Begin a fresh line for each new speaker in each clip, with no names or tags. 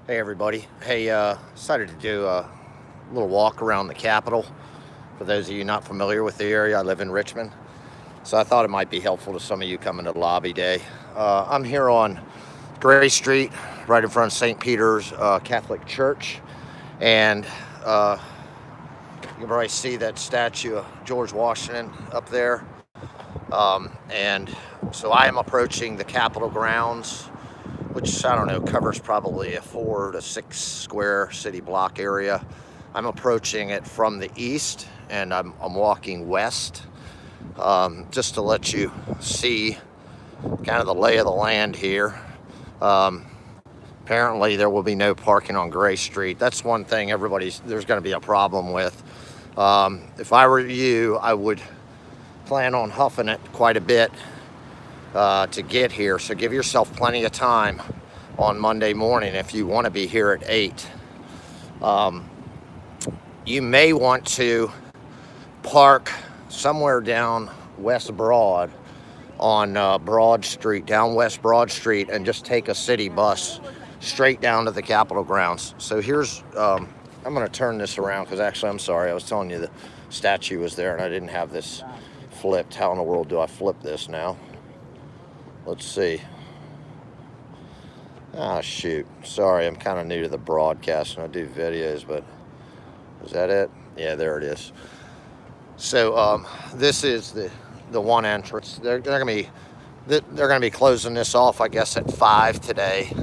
Hey everybody. Hey, decided to do a little walk around the Capitol. For those of you not familiar with the area, I live in Richmond, so I thought it might be helpful to some of you coming to Lobby Day. I'm here on Gray Street, right in front of St. Peter's Catholic Church, and you can probably see that statue of George Washington up there. And so I am approaching the Capitol grounds, which I don't know, covers probably a 4 to 6 square city block area. I'm approaching it from the east, and I'm walking west, just to let you see kind of the lay of the land here. Apparently there will be no parking on Gray Street. That's one thing there's going to be a problem with. If I were you, I would plan on huffing it quite a bit to get here. So give yourself plenty of time on Monday morning if you want to be here at 8. You may want to park somewhere down West Broad on Broad Street, down West Broad Street, and just take a city bus straight down to the Capitol grounds. So here's, I'm going to turn this around because actually, I'm sorry, I was telling you the statue was there and I didn't have this flipped. How in the world do I flip this now? Let's see. Ah, shoot. Sorry, I'm kind of new to the broadcast and I do videos, but is that it? Yeah, there it is. So this is the one entrance. They're gonna be closing this off, I guess, at 5 today.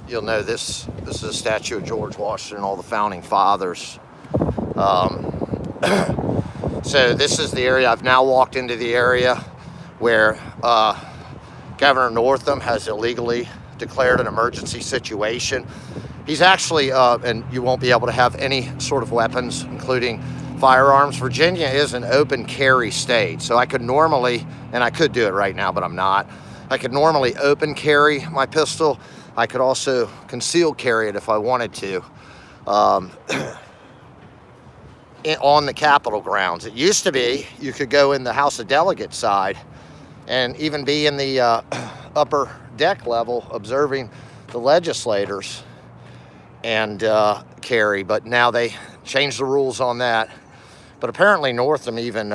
You'll know this is a statue of George Washington, all the founding fathers. So this is the area. I've now walked into the area where Governor Northam has illegally declared an emergency situation. He's actually, and you won't be able to have any sort of weapons, including firearms. Virginia is an open carry state, so I could normally, and I could do it right now, but I'm not. I could normally open carry my pistol. I could also conceal carry it if I wanted to. On the Capitol grounds. It used to be you could go in the House of Delegates side and even be in the upper deck level observing the legislators and carry, but now they changed the rules on that. But apparently Northam even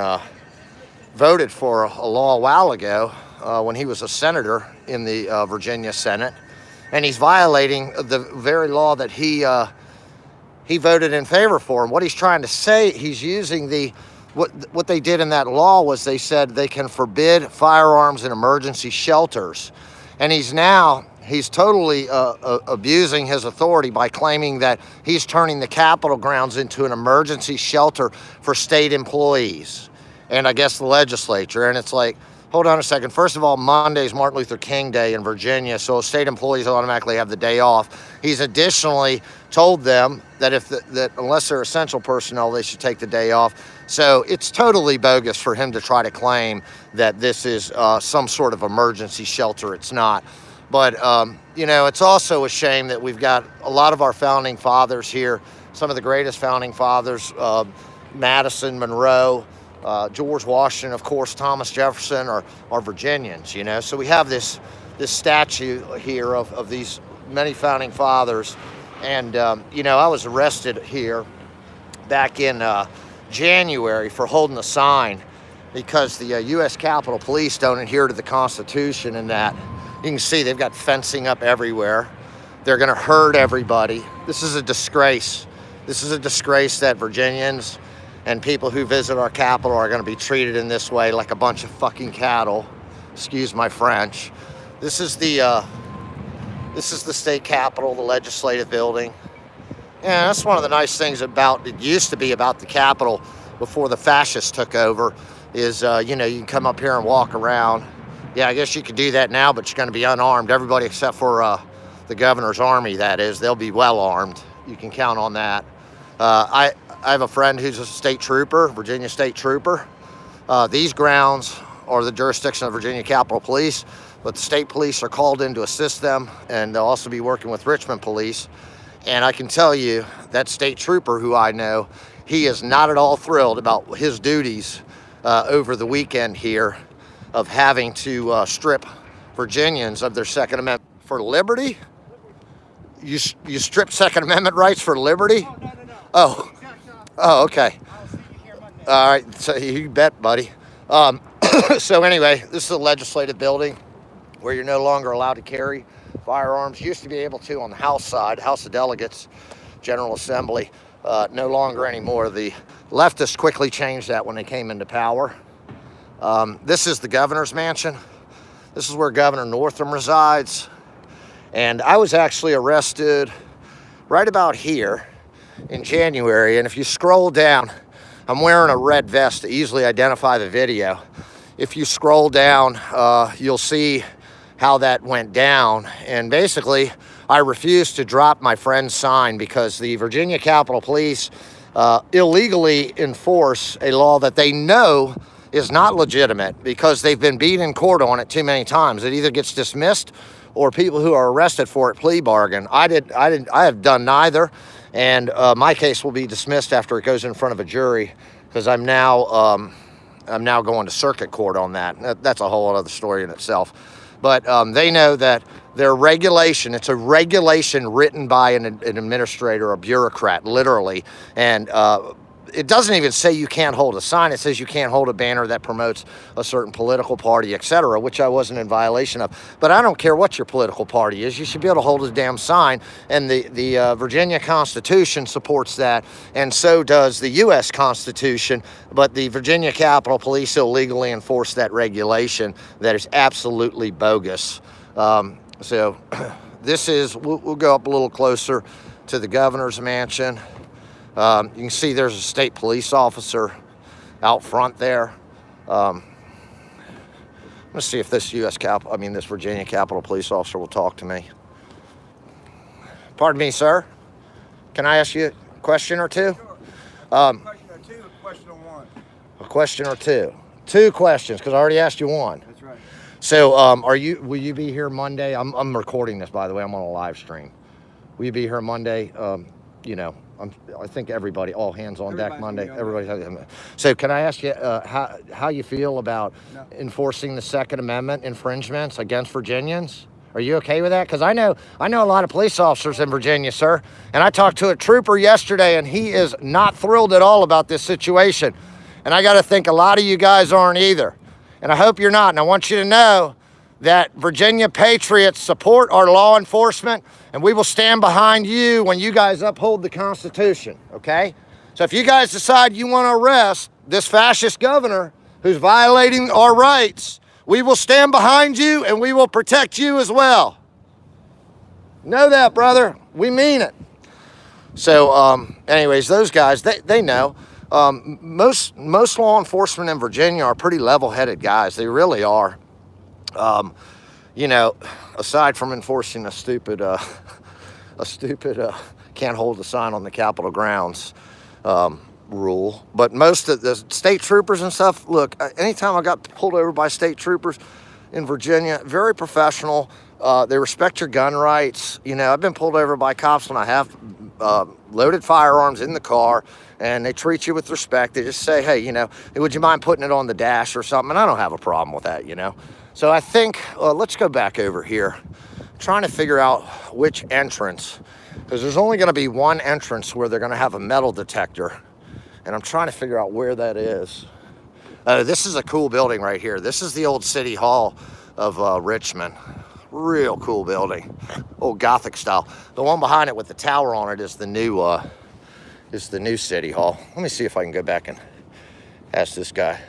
voted for a law a while ago when he was a senator in the Virginia Senate, and he's violating the very law that he voted in favor for. And what he's trying to say, he's using what they did in that law was they said they can forbid firearms in emergency shelters. And he's totally abusing his authority by claiming that he's turning the Capitol grounds into an emergency shelter for state employees and I guess the legislature. And it's like, hold on a second. First of all, Monday's Martin Luther King Day in Virginia, so state employees automatically have the day off. He's additionally told them that that unless they're essential personnel, they should take the day off. So it's totally bogus for him to try to claim that this is some sort of emergency shelter. It's not. But, it's also a shame that we've got a lot of our founding fathers here, some of the greatest founding fathers, Madison, Monroe, George Washington, of course, Thomas Jefferson are Virginians, So we have this statue here of these many founding fathers. And, I was arrested here back in January for holding a sign because the U.S. Capitol Police don't adhere to the Constitution, and that you can see they've got fencing up everywhere. They're going to hurt everybody. This is a disgrace. This is a disgrace that Virginians and people who visit our Capitol are going to be treated in this way like a bunch of fucking cattle. Excuse my French. This is the state capitol, the legislative building. Yeah, that's one of the nice things it used to be about the Capitol before the fascists took over is, you can come up here and walk around. Yeah, I guess you could do that now, but you're going to be unarmed. Everybody except for the governor's army, that is. They'll be well armed. You can count on that. I have a friend who's a state trooper, Virginia state trooper. These grounds are the jurisdiction of Virginia Capitol Police, but the state police are called in to assist them, and they'll also be working with Richmond Police. And I can tell you that state trooper who I know, he is not at all thrilled about his duties over the weekend here of having to strip Virginians of their Second Amendment for liberty. You stripped Second Amendment rights for liberty?
Oh, no.
Oh.
Exact opposite.
Oh, okay.
I'll see you here Monday.
All right. So you bet, buddy. So anyway, this is a legislative building where you're no longer allowed to carry firearms. You used to be able to on the House side, House of Delegates, General Assembly. No longer anymore. The leftists quickly changed that when they came into power. This is the governor's mansion. This is where Governor Northam resides. And I was actually arrested right about here in January. And if you scroll down, I'm wearing a red vest to easily identify the video. If you scroll down, you'll see how that went down. And basically, I refused to drop my friend's sign because the Virginia Capitol Police illegally enforce a law that they know is not legitimate because they've been beat in court on it too many times. It either gets dismissed or people who are arrested for it plea bargain. I have done neither, and my case will be dismissed after it goes in front of a jury because I'm now going to circuit court on that. That's a whole other story in itself. But they know that their regulation, it's a regulation written by an administrator, a bureaucrat, literally. And it doesn't even say you can't hold a sign. It says you can't hold a banner that promotes a certain political party, etc., which I wasn't in violation of. But I don't care what your political party is. You should be able to hold a damn sign. And the Virginia Constitution supports that, and so does the U.S. Constitution. But the Virginia Capitol Police illegally enforce that regulation that is absolutely bogus. So this is, we'll go up a little closer to the governor's mansion. You can see there's a state police officer out front there. Let's see if this this Virginia Capitol Police officer will talk to me. Pardon me, sir. Can I ask you a question or two?
Sure. Question or two, a question or one?
A question or two. Two questions, because I already asked you one.
That's right.
So, will you be here Monday? I'm recording this, by the way. I'm on a live stream. Will you be here Monday? I think everybody, all hands on deck Monday. So can I ask you how you feel about enforcing the Second Amendment infringements against Virginians? Are you okay with that? Because I know a lot of police officers in Virginia, sir. And I talked to a trooper yesterday, and he is not thrilled at all about this situation. And I got to think a lot of you guys aren't either. And I hope you're not. And I want you to know that Virginia patriots support our law enforcement, and we will stand behind you when you guys uphold the Constitution, okay? So if you guys decide you want to arrest this fascist governor who's violating our rights, we will stand behind you and we will protect you as well. Know that, brother. We mean it. So anyways, those guys, they know. Most law enforcement in Virginia are pretty level-headed guys. They really are. Aside from enforcing a stupid can't hold a sign on the Capitol grounds rule, but most of the state troopers and stuff, look, anytime I got pulled over by state troopers in Virginia, very professional. They respect your gun rights. I've been pulled over by cops when I have loaded firearms in the car, and they treat you with respect. They just say, hey, would you mind putting it on the dash or something? And I don't have a problem with that, So I think, let's go back over here. I'm trying to figure out which entrance, because there's only going to be one entrance where they're going to have a metal detector. And I'm trying to figure out where that is. This is a cool building right here. This is the old City Hall of Richmond. Real cool building. Old Gothic style. The one behind it with the tower on it is the new City Hall. Let me see if I can go back and ask this guy.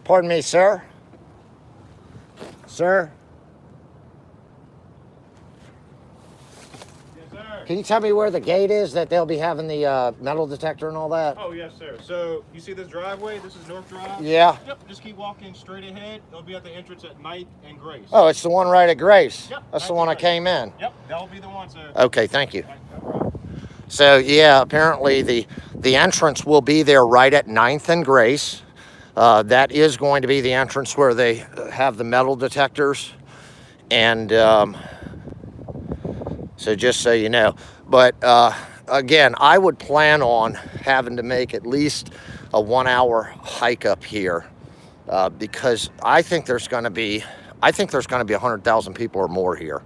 Pardon me, sir. Sir?
Yes, sir.
Can you tell me where the gate is that they'll be having the metal detector and all that?
Oh, yes, sir. So, you see this driveway? This is North Drive?
Yeah.
Yep, just keep walking straight ahead. It'll be at the entrance at Ninth and Grace.
Oh, it's the one right at Grace.
Yep.
That's the one I came in.
Yep, that'll be the one, sir.
Okay, thank you.
Right, no problem.
So, yeah, apparently the entrance will be there right at 9th and Grace. That is going to be the entrance where they have the metal detectors. And so just so you know. But again, I would plan on having to make at least a 1-hour hike up here because I think there's going to be I think there's going to be 100,000 people or more here.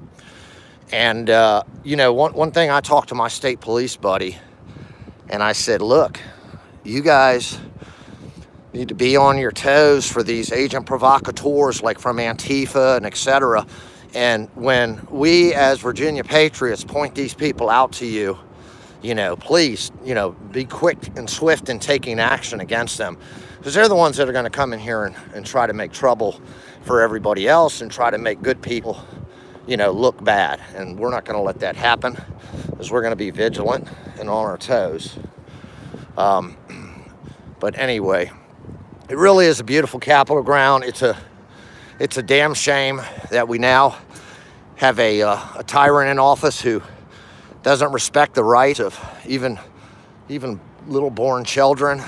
And, you know, one thing, I talked to my state police buddy, and I said, look, you guys need to be on your toes for these agent provocateurs like from Antifa and etc. And when we as Virginia patriots point these people out to you, you know, please, you know, be quick and swift in taking action against them, because they're the ones that are going to come in here and try to make trouble for everybody else and try to make good people, you know, look bad. And we're not going to let that happen, because we're going to be vigilant and on our toes. But anyway, it really is a beautiful Capitol ground. It's a damn shame that we now have a tyrant in office who doesn't respect the rights of even little born children.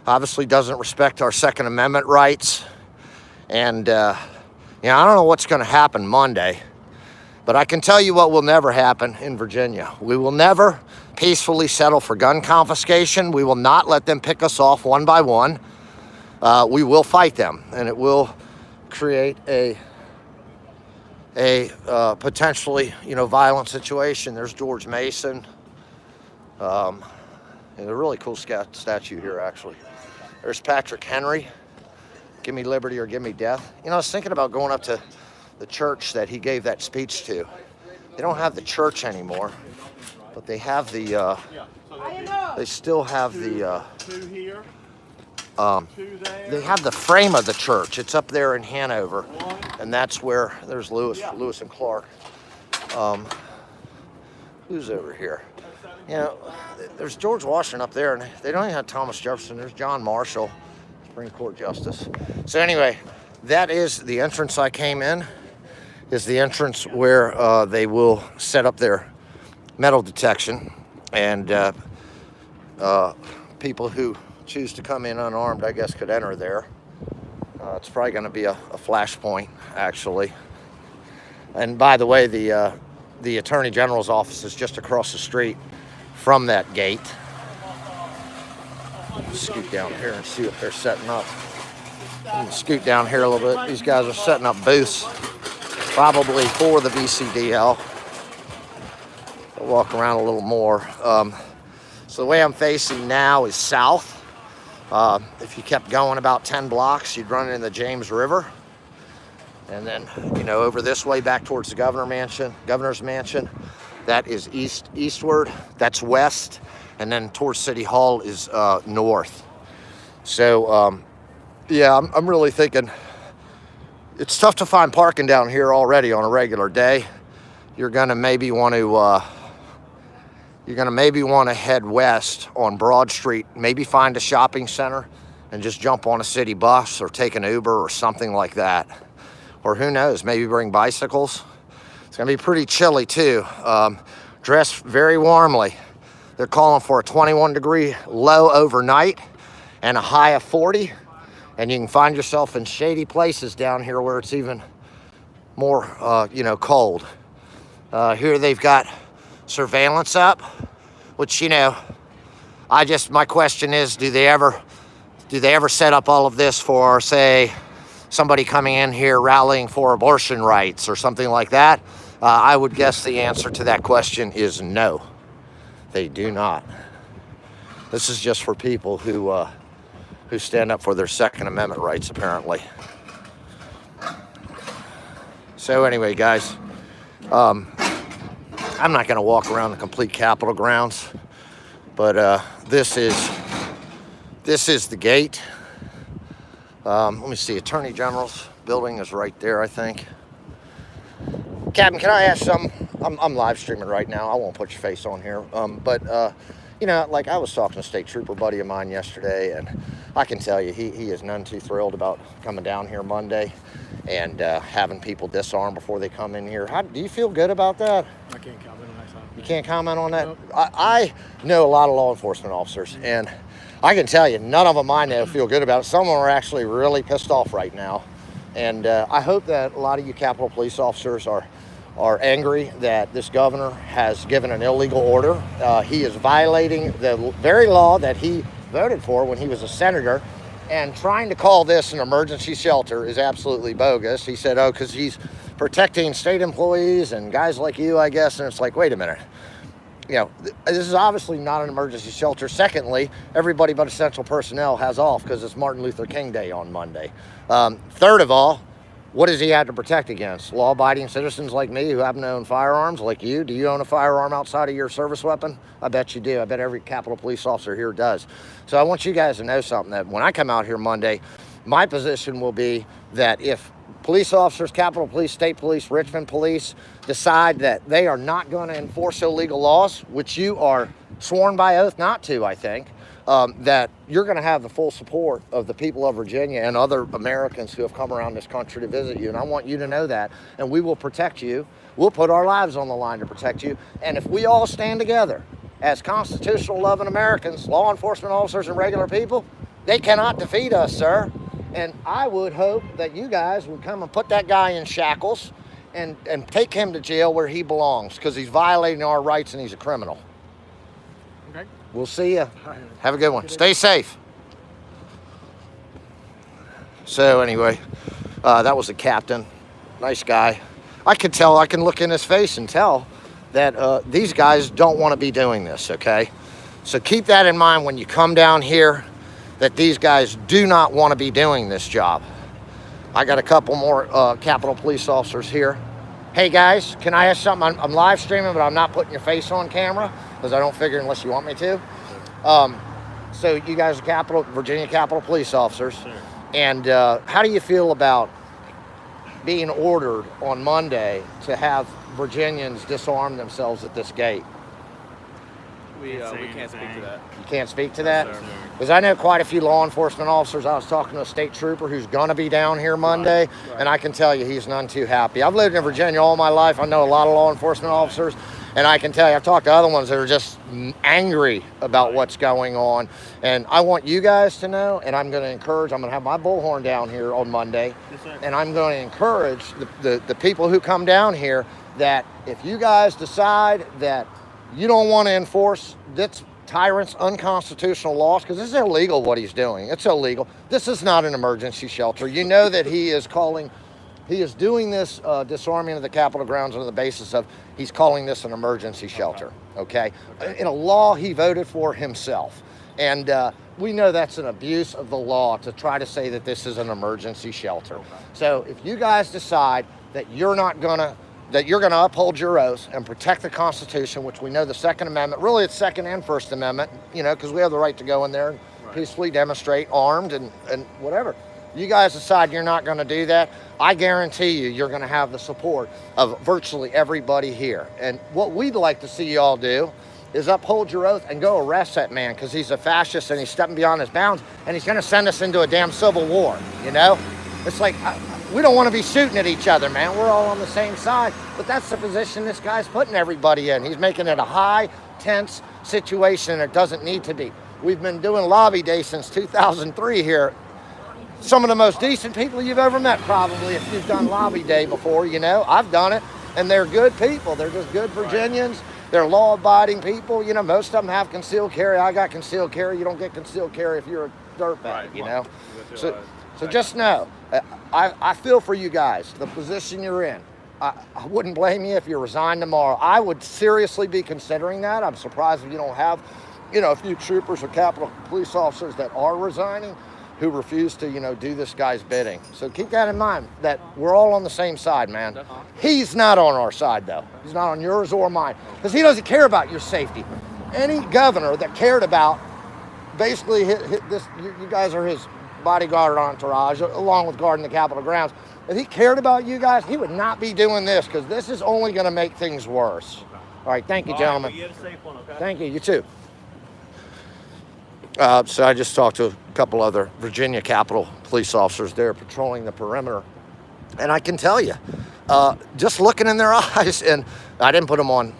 Obviously doesn't respect our Second Amendment rights. And you know, I don't know what's going to happen Monday, but I can tell you what will never happen in Virginia. We will never peacefully settle for gun confiscation. We will not let them pick us off one by one. We will fight them, and it will create a potentially, you know, violent situation. There's George Mason. And a really cool statue here, actually. There's Patrick Henry. Give me liberty or give me death. You know, I was thinking about going up to the church that he gave that speech to. They don't have the church anymore, but they have the, they still have the,
Two here. Two there.
They have the frame of the church. It's up there in Hanover, and that's where there's Lewis and Clark. Who's over here? You know, there's George Washington up there, and they don't even have Thomas Jefferson. There's John Marshall, Supreme Court Justice. So anyway, that is the entrance I came in. Is the entrance where they will set up their metal detection, and people who choose to come in unarmed, I guess, could enter there. It's probably going to be a flashpoint, actually. And by the way, the Attorney General's office is just across the street from that gate. Scoot down here and see what they're setting up. Scoot down here a little bit. These guys are setting up booths, probably for the VCDL. I'll walk around a little more. So the way I'm facing now is south. If you kept going about 10 blocks, you'd run into the James River. And then, you know, over this way back towards the governor's mansion, that is eastward, that's west. And then towards City Hall is north. So, yeah, I'm really thinking it's tough to find parking down here already on a regular day. You're gonna maybe want to head west on Broad Street, maybe find a shopping center and just jump on a city bus or take an Uber or something like that. Or who knows, maybe bring bicycles. It's gonna be pretty chilly too. Dress very warmly. They're calling for a 21-degree low overnight and a high of 40. And you can find yourself in shady places down here where it's even more, you know, cold. Here they've got surveillance up, which, you know, my question is, do they ever set up all of this for, say, somebody coming in here rallying for abortion rights or something like that? I would guess the answer to that question is no, they do not. This is just for people who stand up for their Second Amendment rights, apparently. So anyway, guys, I'm not going to walk around the complete Capitol grounds, but this is the gate. Let me see. Attorney General's building is right there, I think. Captain, can I ask something? I'm live streaming right now. I won't put your face on here. But you know, like I was talking to a state trooper buddy of mine yesterday, and I can tell you he is none too thrilled about coming down here Monday and having people disarmed before they come in here. Do you feel good about that?
I can't comment on that.
You can't comment on that?
Nope.
I know a lot of law enforcement officers, and I can tell you none of them I know feel good about it. Some of them are actually really pissed off right now. And I hope that a lot of you Capitol Police officers are angry that this governor has given an illegal order. He is violating the very law that he voted for when he was a senator And trying to call this an emergency shelter is absolutely bogus. He said, oh, because he's protecting state employees and guys like you, I guess. And it's like, wait a minute. You know, this is obviously not an emergency shelter. Secondly, everybody but essential personnel has off because it's Martin Luther King Day on Monday. Third of all, what does he have to protect against? Law-abiding citizens like me who happen to own firearms, like you. Do you own a firearm outside of your service weapon? I bet you do. I bet every Capitol Police officer here does. So I want you guys to know something, that when I come out here Monday, my position will be that if police officers, Capitol Police, State Police, Richmond Police decide that they are not going to enforce illegal laws, which you are sworn by oath not to, I think, that you're going to have the full support of the people of Virginia and other Americans who have come around this country to visit you. And I want you to know that. And we will protect you. We'll put our lives on the line to protect you. And if we all stand together as constitutional loving Americans, law enforcement officers and regular people, they cannot defeat us, sir. And I would hope that you guys would come and put that guy in shackles and take him to jail where he belongs, because he's violating our rights and he's a criminal.
Okay.
We'll see you. Have a good one. Stay safe. So anyway, that was the captain. Nice guy. I can tell, I can look in his face and tell that these guys don't want to be doing this, okay? So keep that in mind when you come down here, that these guys do not want to be doing this job. I got a couple more Capitol Police officers here. Hey guys, can I ask something? I'm live streaming, but I'm not putting your face on camera because I don't figure unless you want me to. So you guys are Virginia Capitol Police officers.
Sure.
And how do you feel about being ordered on Monday to have Virginians disarm themselves at this gate?
We can't speak to that.
You can't speak to that?
Yes, sir.
Because I know quite a few law enforcement officers. I was talking to a state trooper who's going to be down here Monday, and I can tell you he's none too happy. I've lived in Virginia all my life. I know a lot of law enforcement officers, and I can tell you, I've talked to other ones that are just angry about what's going on. And I want you guys to know, and I'm going to have my bullhorn down here on Monday, and I'm going to encourage the people who come down here that if you guys decide that you don't want to enforce this tyrant's unconstitutional laws, because this is illegal what he's doing. It's illegal. This is not an emergency shelter. You know that he is doing this disarming of the Capitol grounds on the basis of he's calling this an emergency shelter, okay? In a law he voted for himself. And we know that's an abuse of the law to try to say that this is an emergency shelter. So if you guys decide that you're going to uphold your oath and protect the Constitution, which we know the Second Amendment, really it's Second and First Amendment, you know, because we have the right to go in there and peacefully demonstrate armed and whatever. You guys decide you're not going to do that, I guarantee you're going to have the support of virtually everybody here. And what we'd like to see you all do is uphold your oath and go arrest that man, because he's a fascist and he's stepping beyond his bounds and he's going to send us into a damn civil war, you know? It's like, we don't want to be shooting at each other, man. We're all on the same side. But that's the position this guy's putting everybody in. He's making it a high, tense situation, and it doesn't need to be. We've been doing lobby day since 2003 here. Some of the most decent people you've ever met, probably, if you've done lobby day before, you know. I've done it, and they're good people. They're just good Virginians. They're law-abiding people. You know, most of them have concealed carry. I got concealed carry. You don't get concealed carry if you're a dirtbag, you know. So just know, I feel for you guys, the position you're in. I wouldn't blame you if you resigned tomorrow. I would seriously be considering that. I'm surprised if you don't have, you know, a few troopers or Capitol Police officers that are resigning who refuse to, you know, do this guy's bidding. So keep that in mind, that we're all on the same side, man. He's not on our side, though. He's not on yours or mine, because he doesn't care about your safety. Any governor that cared about basically you guys are his bodyguard entourage, along with guarding the Capitol grounds. If he cared about you guys, he would not be doing this, because this is only going to make things worse. All right, thank you, gentlemen.
Right, well, you have a safe one, okay?
Thank you. You too. So I just talked to a couple other Virginia Capitol Police officers there patrolling the perimeter, and I can tell you, just looking in their eyes, and I didn't put them on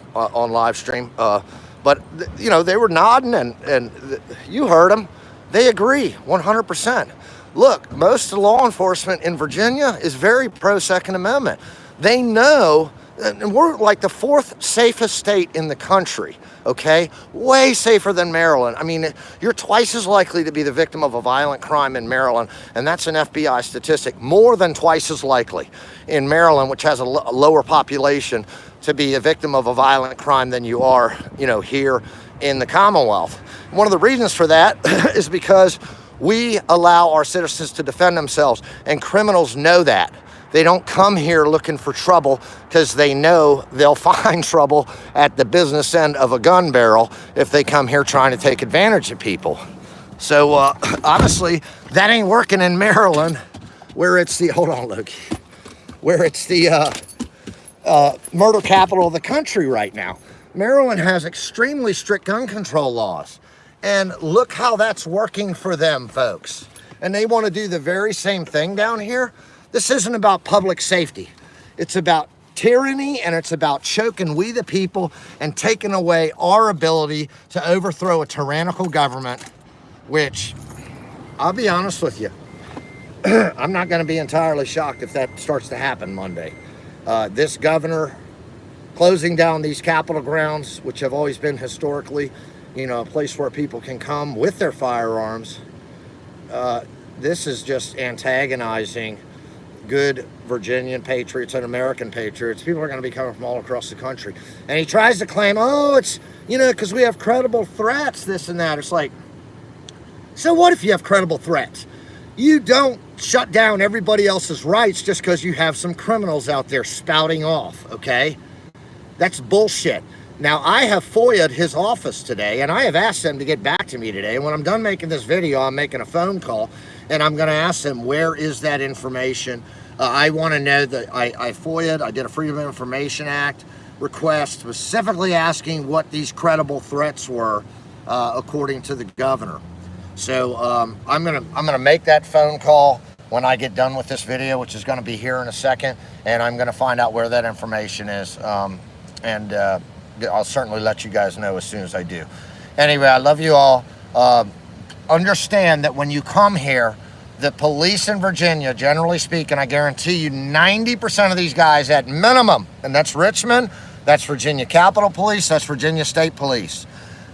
live stream, but you know, they were nodding, and you heard them. They agree 100%. Look, most of the law enforcement in Virginia is very pro-Second Amendment. They know And we're like the 4th safest state in the country, okay? Way safer than Maryland. I mean, you're twice as likely to be the victim of a violent crime in Maryland, and that's an FBI statistic, more than twice as likely in Maryland, which has a lower population, to be a victim of a violent crime than you are, you know, here in the Commonwealth. One of the reasons for that is because we allow our citizens to defend themselves, and criminals know that. They don't come here looking for trouble because they know they'll find trouble at the business end of a gun barrel if they come here trying to take advantage of people. So obviously that ain't working in Maryland, where it's the, hold on, Loki, where it's the murder capital of the country right now. Maryland has extremely strict gun control laws. And look how that's working for them, folks. And they want to do the very same thing down here. This isn't about public safety. It's about tyranny, and it's about choking we the people and taking away our ability to overthrow a tyrannical government, which, I'll be honest with you, I'm not going to be entirely shocked if that starts to happen Monday. This governor closing down these Capitol grounds, which have always been historically, you know, a place where people can come with their firearms. This is just antagonizing good Virginian patriots and American patriots. People are going to be coming from all across the country. And he tries to claim, oh, it's, you know, because we have credible threats, this and that. It's like, so what if you have credible threats? You don't shut down everybody else's rights just because you have some criminals out there spouting off, okay? That's bullshit. Now, I have FOIA'd his office today, and I have asked them to get back to me today. And when I'm done making this video, I'm making a phone call, and I'm going to ask them, where is that information? I want to know that I FOIA'd, I did a Freedom of Information Act request specifically asking what these credible threats were, according to the governor. So I'm gonna make that phone call when I get done with this video, which is going to be here in a second, and I'm going to find out where that information is, and I'll certainly let you guys know as soon as I do. Anyway, I love you all. Understand that when you come here, the police in Virginia, generally speaking, I guarantee you 90% of these guys at minimum, and that's Richmond, that's Virginia Capitol Police, that's Virginia State Police.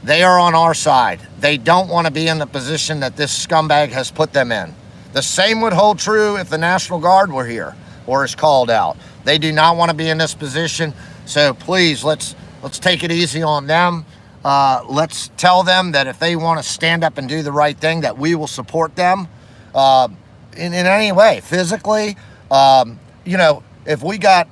They are on our side. They don't want to be in the position that this scumbag has put them in. The same would hold true if the National Guard were here or is called out. They do not want to be in this position. So please, let's take it easy on them. Let's tell them that if they want to stand up and do the right thing, that we will support them in any way, physically. You know, if we got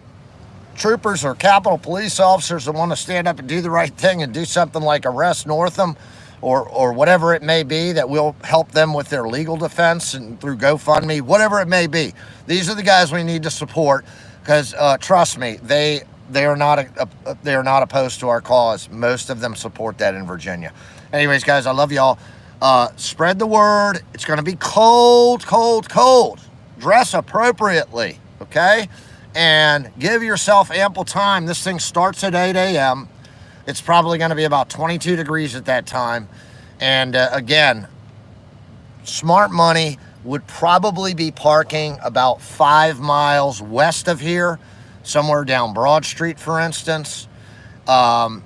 troopers or Capitol Police officers that want to stand up and do the right thing and do something like arrest Northam or whatever it may be, that will help them with their legal defense and through GoFundMe, whatever it may be. These are the guys we need to support, because trust me, they are not opposed to our cause. Most of them support that in Virginia. Anyways, guys, I love y'all. Spread the word. It's going to be cold, cold, cold. Dress appropriately, okay? And give yourself ample time. This thing starts at 8 a.m. It's probably going to be about 22 degrees at that time. And again, smart money would probably be parking about 5 miles west of here, somewhere down Broad Street, for instance, and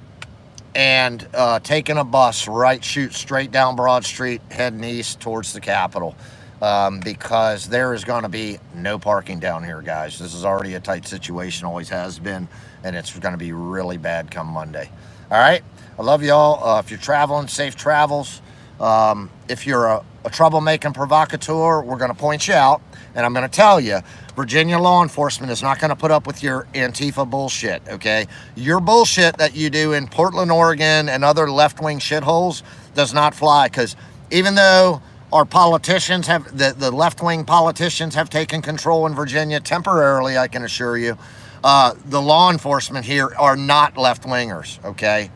taking a bus shoot straight down Broad Street, heading east towards the Capitol. Because there is going to be no parking down here, guys. This is already a tight situation, always has been, and it's going to be really bad come Monday. All right? I love y'all. If you're traveling, safe travels. If you're a troublemaking provocateur, we're going to point you out, and I'm going to tell you, Virginia law enforcement is not going to put up with your Antifa bullshit, okay? Your bullshit that you do in Portland, Oregon, and other left-wing shitholes does not fly, because even though our politicians have, the left-wing politicians have taken control in Virginia temporarily, I can assure you, the law enforcement here are not left-wingers, okay?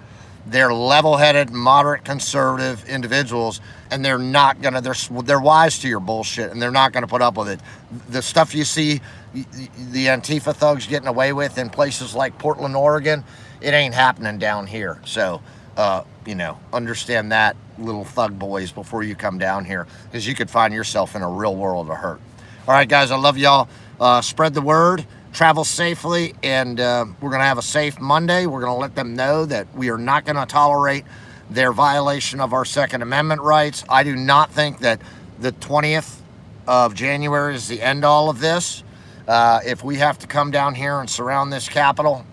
They're level-headed, moderate, conservative individuals, and they're not gonna, they're wise to your bullshit, and they're not gonna put up with it. The stuff you see the Antifa thugs getting away with in places like Portland, Oregon, it ain't happening down here. So, you know, understand that, little thug boys, before you come down here, because you could find yourself in a real world of hurt. All right, guys, I love y'all. Spread the word. travel safely, and we're going to have a safe Monday. We're going to let them know that we are not going to tolerate their violation of our Second Amendment rights. I do not think that the 20th of January is the end all of this. If we have to come down here and surround this Capitol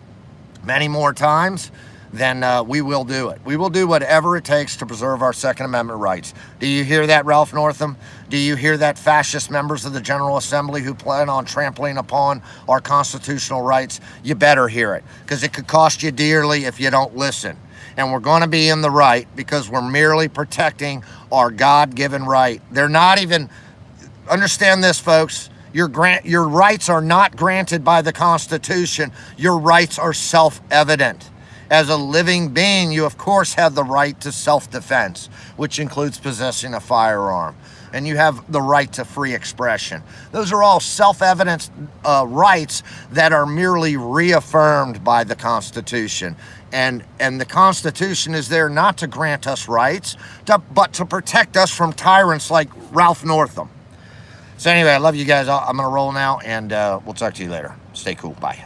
many more times, then we will do it. We will do whatever it takes to preserve our Second Amendment rights. Do you hear that, Ralph Northam? Do you hear that, fascist members of the General Assembly who plan on trampling upon our constitutional rights? You better hear it, because it could cost you dearly if you don't listen. And we're going to be in the right because we're merely protecting our God-given right. They're not even, understand this, folks, your rights are not granted by the Constitution. Your rights are self-evident. As a living being, you of course have the right to self-defense, which includes possessing a firearm. And you have the right to free expression. Those are all self-evident rights that are merely reaffirmed by the Constitution. And the Constitution is there not to grant us rights, but to protect us from tyrants like Ralph Northam. So anyway, I love you guys. I'm going to roll now, and we'll talk to you later. Stay cool. Bye.